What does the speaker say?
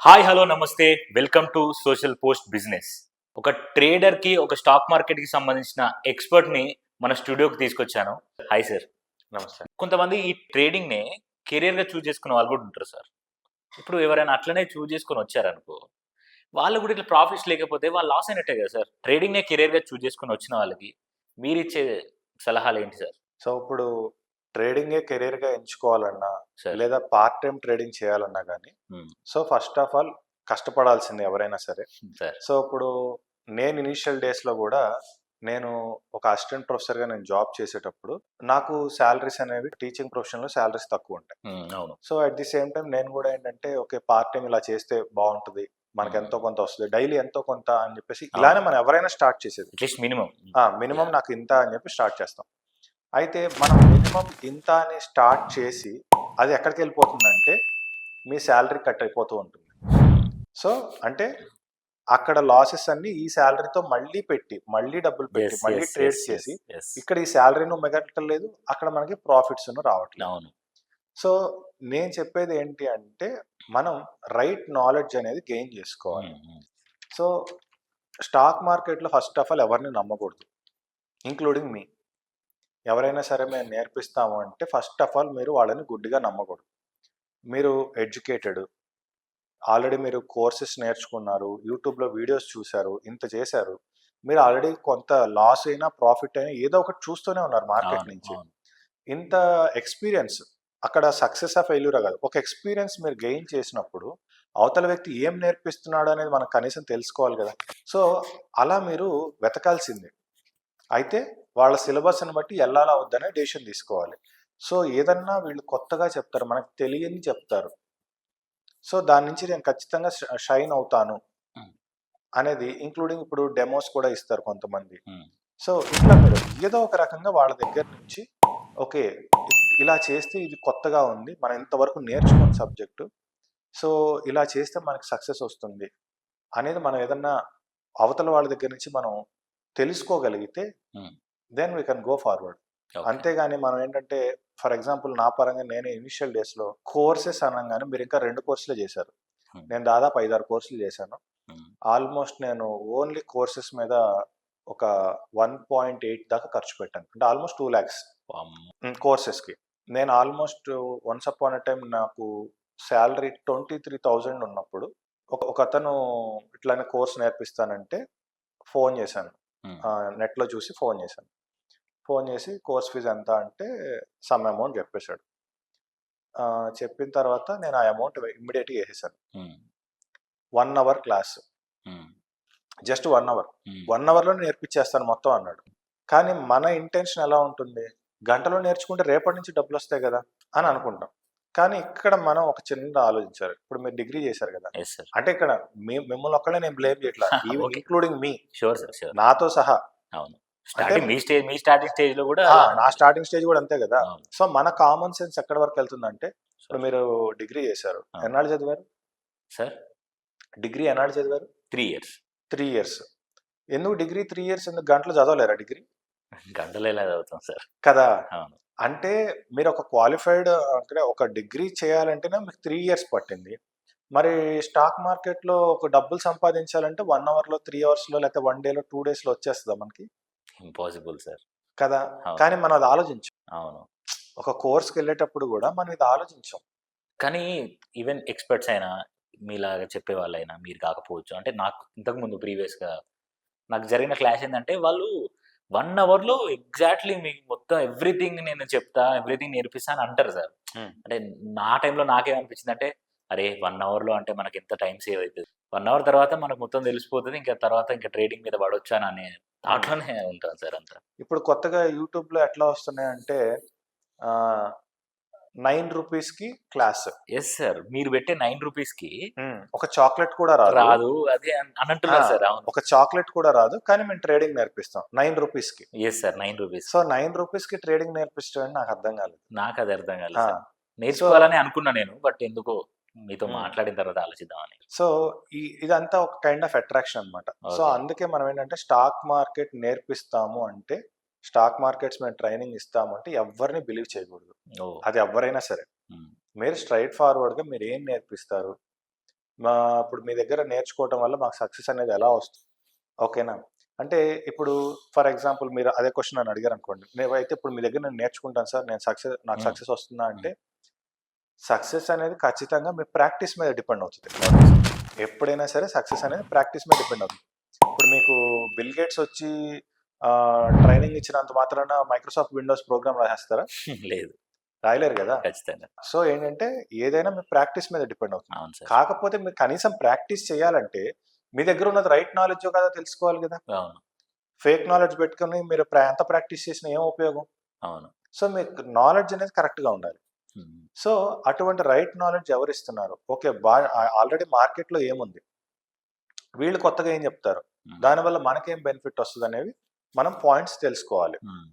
Hi hello నమస్తే welcome to social post business. ఒక ట్రేడర్కి ఒక స్టాక్ మార్కెట్కి సంబంధించిన ఎక్స్పర్ట్ని మన స్టూడియోకి తీసుకొచ్చాను. Hi sir. నమస్తే. కొంతమంది ఈ ట్రేడింగ్నే కెరియర్గా చూస్ చేసుకునే వాళ్ళు కూడా ఉంటారు సార్. ఇప్పుడు ఎవరైనా అట్లనే చూస్ చేసుకొని వచ్చారనుకో, వాళ్ళు కూడా ఇట్లా ప్రాఫిట్స్ లేకపోతే వాళ్ళు లాస్ అయినట్టే కదా సార్. ట్రేడింగ్నే కెరియర్గా చూస్ చేసుకొని వచ్చిన వాళ్ళకి మీరిచ్చే సలహాలు ఏంటి సార్? సో, ఇప్పుడు ట్రేడింగే కెరియర్‌గా ఎంచుకోవాలన్నా, సార్. లేదా పార్ట్ టైమ్ ట్రేడింగ్ చేయాలన్నా గానీ, సో, ఫస్ట్ ఆఫ్ ఆల్ కష్టపడాల్సిందే ఎవరైనా సరే. సార్. సో, ఇప్పుడు నేను ఇనీషియల్ డేస్‌లో గూడా నేను ఒక అసిస్టెంట్ ప్రొఫెసర్‌గా నేను జాబ్ చేసేటప్పుడు, నాకు సాలరీస్ అనేవి టీచింగ్ ప్రొఫెషన్‌లో సాలరీస్ తక్కువుంటాయి. అవును. So, at the same time నేను గూడా ఏంటంటే, ఓకే. పార్ట్ టైమ్ ఇలా చేస్తే బావుంటది. మనకెంతో కొంత వస్తది. డైలీ ఎంతో కొంత అని జెప్పేసి ఇలానే మనం ఎవరైనా స్టార్ట్ చేసేది. At least minimum. మినిమమ్ నాకు ఇంత అని జెప్పి స్టార్ట్ చేస్తాం. అయితే మనం మినిమమ్ ఇంత అని స్టార్ట్ చేసి అది ఎక్కడికెళ్ళిపోతుందంటే మీ సాలరీ కట్ అయిపోతూ ఉంటుంది. సో, అంటే అక్కడ లాసెస్ అన్నీ ఈ సాలరీతో మళ్ళీ పెట్టి, మళ్ళీ డబ్బులు పెట్టి, మళ్ళీ ట్రేడ్ చేసి ఇక్కడ ఈ సాలరీను మిగలట్లేదు. అక్కడ మనకి ప్రాఫిట్స్‌ను రావట్లేదు. అవును. సో, నేను చెప్పేది ఏంటి అంటే మనం రైట్ నాలెడ్జ్ అనేది గెయిన్ చేసుకోవాలి. సో, స్టాక్ మార్కెట్‌లో ఫస్ట్ ఆఫ్ ఆల్ ఎవరిని నమ్మకూడదు. ఇంక్లూడింగ్ మీ. ఎవరైనా సరే మేము నేర్పిస్తాము అంటే ఫస్ట్ ఆఫ్ ఆల్ మీరు వాళ్ళని గుడ్డిగా నమ్మకూడదు. మీరు ఎడ్యుకేటెడ్, ఆల్రెడీ మీరు కోర్సెస్ నేర్చుకున్నారు, యూట్యూబ్‌లో వీడియోస్ చూసారు, ఇంత చేశారు. మీరు ఆల్రెడీ కొంత లాస్ అయినా, ప్రాఫిట్ అయినా ఏదో ఒకటి చూస్తూనే ఉన్నారు మార్కెట్ అవును. నుంచి. అవును. ఇంత ఎక్స్‌పీరియన్స్ అక్కడ సక్సెసా, ఫెయిల్యూరా కాదు. ఒక ఎక్స్‌పీరియన్స్ మీరు గెయిన్ చేసినప్పుడు అవతల వ్యక్తి ఏం నేర్పిస్తున్నాడు అనేది మనకు కనీసం తెలుసుకోవాలి కదా! సో, అలా మీరు వెతకాల్సిందే. అయితే వాళ్ళ సిలబస్‌ని బట్టి ఎళ్ళాలా వద్దనే డెసిషన్ తీసుకోవాలి. సో, ఏదన్నా వీళ్ళు కొత్తగా చెప్తారు. మనకు తెలియనిది చెప్తారు. సో, దాని నుంచి నేను ఖచ్చితంగా షైన్ అవుతాను హ్మ్. అనేది ఇంక్లూడింగ్ ఇప్పుడు డెమోస్ కూడా ఇస్తారు కొంతమంది. హ్మ్. సో, ఇట్లా మీరు ఏదో ఒక రకంగా వాళ్ళ దగ్గర నుంచి ఓకే. ఇలా చేస్తే ఇది కొత్తగా ఉంది. మనం ఇంతవరకు నేర్చుకున్న సబ్జెక్టు. సో, ఇలా చేస్తే మనకు సక్సెస్ వస్తుంది అనేది మనం ఏదన్నా అవతల వాళ్ళ దగ్గర నుంచి మనం తెలుసుకోగలిగితే hmm. Then we can go forward. Okay. అంతేగాని మనం ఏంటంటే ఫర్ ఎగ్జాంపుల్ నా పరంగా నేను ఇనిషియల్ డేస్‌లో కోర్సెస్ అనంగానే మీరింకా 2 కోర్సులే చేశారు. హ్మ్. నేను దాదాపు 5, 6 కోర్సులు చేశాను. హ్మ్. ఆల్మోస్ట్ నేను ఓన్లీ కోర్సెస్ మీద ఒక 1.8 దాకా ఖర్చు పెట్టాను. అంటే ఆల్మోస్ట్ 2,00,000 వామ్మో! కోర్సెస్‌కి. నేను almost once upon a time నాకు సాలరీ 23,000 ఉన్నప్పుడు ఒకతను ఇట్లానే కోర్స్ నేర్పిస్తానంటే ఫోన్ చేశాను. హ్మ్. నెట్‌లో చూసి ఫోన్ చేశాను. ఫోన్ చేసి కోర్స్ ఫీజ్ ఎంత అంటే సమ్ అమౌంట్ చెప్పేసాడు. చెప్పిన తర్వాత నేను ఆ అమౌంట్ ఇమ్మీడియేట్‌గా ఏసేసాను. Hmm. 1 hour class. Hmm. Just 1 hour. Hmm. 1 అవర్‌లో నేర్పించేస్తాను మొత్తం అన్నాడు. కానీ మన ఇంటెన్షన్ ఎలా ఉంటుంది? గంటలో నేర్చుకుంటే రేపటి నుంచి డబ్బులొస్తాయి గదా! అని అనుకుంటాం. కానీ ఇక్కడ మనం ఒక చిన్నది ఆలోచించాలి. ఇప్పుడు మీరు డిగ్రీ చేశారు గదా! Yes sir. అంటే ఇక్కడ మిమ్మల్ని ఒక్కళ్ళే నేను బ్లేమ్ చేయట్లా. Okay. Including me. Sure sir. Sure. నాతో సహా. అవును. అంటే మీ స్టార్టింగ్ స్టేజ్‌లో గూడా నా స్టార్టింగ్ స్టేజ్ గూడా అంతే గదా! అవును. సో, మన కామన్ సెన్స్ ఎక్కడి వరకెళ్తుందంటే, ఇప్పుడు సార్. మీరు డిగ్రీ చేశారు. ఆ! ఎన్నాళ్ళు చదివారు? సార్ డిగ్రీ ఎన్నాళ్ళు చదివారు? 3 ఇయర్స్. 3 ఇయర్స్. ఎందుకు డిగ్రీ 3 ఇయర్స్ ఎందుకు గంటలో చదవలేరా డిగ్రీ? గంటలో ఎలా చదువుతాం సార్. కదా! అవును. అంటే మీరొక క్వాలిఫైడ్ అంటే ఒక డిగ్రీ చేయాలంటేనే మీకు 3 ఇయర్స్ పట్టింది. మరి స్టాక్ మార్కెట్‌లో ఒక డబ్బులు సంపాదించాలంటే 1 అవర్‌లో, 3 అవర్స్‌లో లేకపోతే 1 డేలో, 2 డేస్‌లో వచ్చేస్తదా మనకి? Impossible sir. కదా! అవును. కానీ మనం అది ఆలోచించం. అవును. ఒక కోర్స్‌కెళ్ళేటప్పుడు గూడా మనం ఇది ఆలోచించం. కానీ ఈవెన్ ఎక్స్‌పర్ట్స్ అయినా, మీలాగా చెప్పేవాళ్ళైనా మీరు కాకపోవచ్చు. అంటే నాకు ఇంతకుముందు ప్రీవియస్‌గా నాకు జరిగిన క్లాష్ ఏందంటే, వాళ్ళు 1 అవర్‌లో ఎగ్జాక్ట్‌లీ మీకు మొత్తం ఎవ్రీథింగ్ నేను చెప్తా, ఎవ్రీథింగ్ నేర్పిస్తా అని అంటారు సార్. హ్మ్. అంటే నా టైంలో నాకేమనిపించిందంటే, అరే! 1 అవర్‌లో అంటే మనకెంత టైం సేవ్ అయితది. 1 అవర్ తర్వాత మనకు మొత్తం తెలిసిపోతది. ఇంకా తర్వాత ఇంకా ట్రేడింగ్ మీద పడొచ్చా అనే థాట్‌లోనే ఉంటాను సార్ అంతా. ఇప్పుడు కొత్తగా యూట్యూబ్‌లో ఎట్లా వస్తున్నాయంటే ఆహ్, 9 రూపీస్‌కి క్లాస్. Yes sir. మీరు పెట్టే 9 రూపీస్‌కి ఒక చాక్లెట్ కూడా రాదు. రాదు. అదే అని ఆ! అంటున్నారు సార్. అవును. ఒక చాక్లెట్ కూడా రాదు. కానీ మేము ట్రేడింగ్ నేర్పిస్తాం. 9 రూపీస్‌కి. Yes sir. 9 రూపీస్. సో, 9 రూపీస్‌కి ట్రేడింగ్ నేర్పించడం అంటే నాకు అర్థం కాలేదు. నాకది అర్థం కాలేదు ఆ! సార్. సో నేర్చుకోవాలనే అనుకున్నా నేను. బట్ ఎందుకో మీతో హ్మ్. మాట్లాడిన తర్వాత ఆలోచిద్దామని. సో, ఇదంతా ఒక కైండ్ ఆఫ్ అట్రాక్షన్ అన్నమాట. So, okay. అందుకే మనం ఏంటంటే స్టాక్ మార్కెట్ నేర్పిస్తాము అంటే, స్టాక్ మార్కెట్స్ మేము ట్రైనింగ్ ఇస్తాము అంటే ఎవ్వరిని బిలీవ్ చేయకూడదు. ఓహ్! అది ఎవ్వరైనా సరే. హ్మ్. మీరు స్ట్రెయిట్ ఫార్వర్డ్‌గా మీరేం నేర్పిస్తారు? ఇప్పుడు మీ దగ్గర నేర్చుకోవటం వల్ల మాకు సక్సెస్ అనేది ఎలా వస్తుంది? ఓకేనా? అంటే ఇప్పుడు ఫర్ ఎగ్జాంపుల్ మీరు అదే క్వెషన్ నన్ను అడిగారు అనుకోండి. నేనైతే ఇప్పుడు మీ దగ్గర నేను నేర్చుకుంటాను సార్. నాకు హ్మ్. సక్సెస్ వస్తుందా అంటే, సక్సెస్ అనేది ఖచ్చితంగా మీ ప్రాక్టీస్ మీద డిపెండ్ అవుతది. ఎప్పుడైనా సరే సక్సెస్ అనేది ప్రాక్టీస్ మీద డిపెండ్ అవుతుంది. ఇప్పుడు మీకు బిల్ గేట్స్ వచ్చి ట్రైనింగ్ ఇచ్చినంత మాత్రాన మైక్రోసాఫ్ట్ విండోస్ ప్రోగ్రామ్ రాసేస్తారా? లేదు. రాయలేరు కదా! ఖచ్చితంగా. సో ఏంటంటే ఏదైనా మీ ప్రాక్టీస్ మీద డిపెండ్ అవుతుంది. అవును సార్. కాకపోతే మీరు కనీసం ప్రాక్టీస్ చేయాలంటే మీ దగ్గర ఉన్నది రైట్ నాలెడ్జో కాదో తెలుసుకోవాలి కదా! అవును. ఫేక్ నాలెడ్జ్ పెట్టుకొని మీరు ఎంత ప్రాక్టీస్ చేసినా ఏం ఉపయోగం? అవును. సో మీకు నాలెడ్జ్ అనేది కరెక్ట్‌గా ఉండాలి. హ్మ్. సో అటువంటి రైట్ నాలెడ్జ్ ఎవరిస్తున్నారు? ఓకే. ఆల్రెడీ మార్కెట్‌లో ఏముంది? వీళ్ళు కొత్తగా ఏం చెప్తారు? హ్మ్. దానివల్ల మనకేం బెనిఫిట్ వస్తదనేవి మనం పాయింట్స్ తెలుసుకోవాలి. హ్మ్.